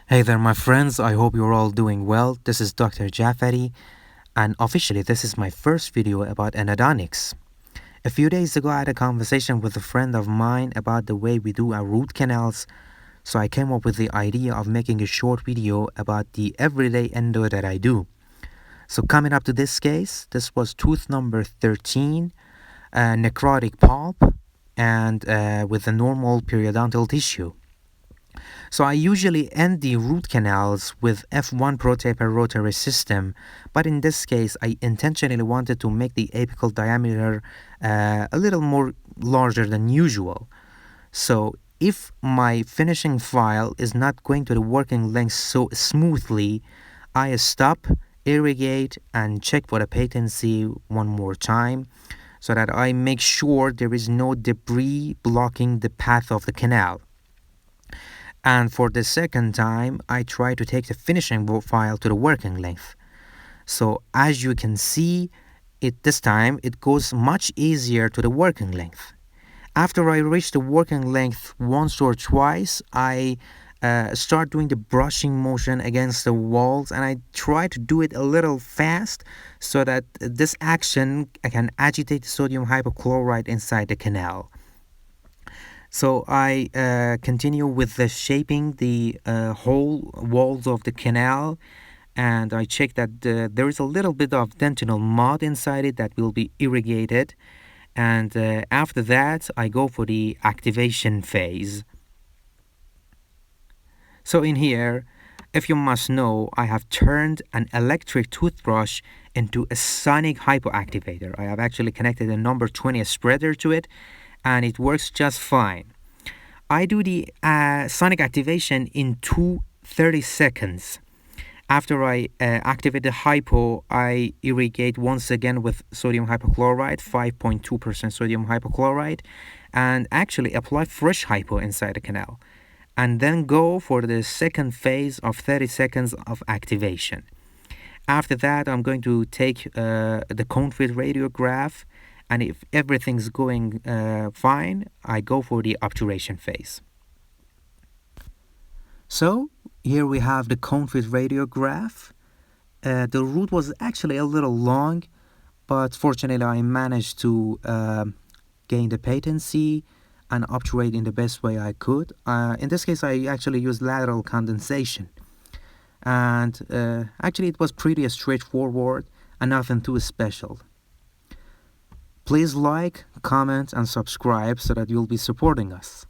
Hey there, my friends. I hope you're all doing well. This is Dr. Jafari, and officially, this is my first video about endodontics. A few days ago, I had a conversation with a friend of mine about the way we do our root canals, so I came up with the idea of making a short video about the everyday endo that I do. So, coming up to this case, this was tooth number 13, necrotic pulp, and with a normal periodontal tissue. So I usually end the root canals with F1 ProTaper rotary system, but in this case I intentionally wanted to make the apical diameter a little more larger than usual. So if my finishing file is not going to the working length so smoothly, I stop, irrigate, and check for the patency one more time so that I make sure there is no debris blocking the path of the canal. And for the second time, I try to take the finishing file to the working length. So as you can see, this time it goes much easier to the working length. After I reach the working length once or twice, I start doing the brushing motion against the walls, and I try to do it a little fast so that this action can agitate the sodium hypochlorite inside the canal. So I continue with the shaping the whole walls of the canal, and I check that there is a little bit of dentinal mud inside it that will be irrigated. And after that, I go for the activation phase. So in here, if you must know, I have turned an electric toothbrush into a sonic hypoactivator. I have actually connected a number 20 spreader to it, and it works just fine. I do the sonic activation in 30 seconds. After I activate the hypo, I irrigate once again with sodium hypochlorite, 5.2% sodium hypochlorite, and actually apply fresh hypo inside the canal. And then go for the second phase of 30 seconds of activation. After that, I'm going to take the cone fit radiograph, and if everything's going fine, I go for the obturation phase. So here we have the cone fit radiograph. The root was actually a little long, but fortunately I managed to gain the patency and obturate in the best way I could. In this case, I actually used lateral condensation. And actually it was pretty straightforward and nothing too special. Please like, comment, and subscribe so that you'll be supporting us.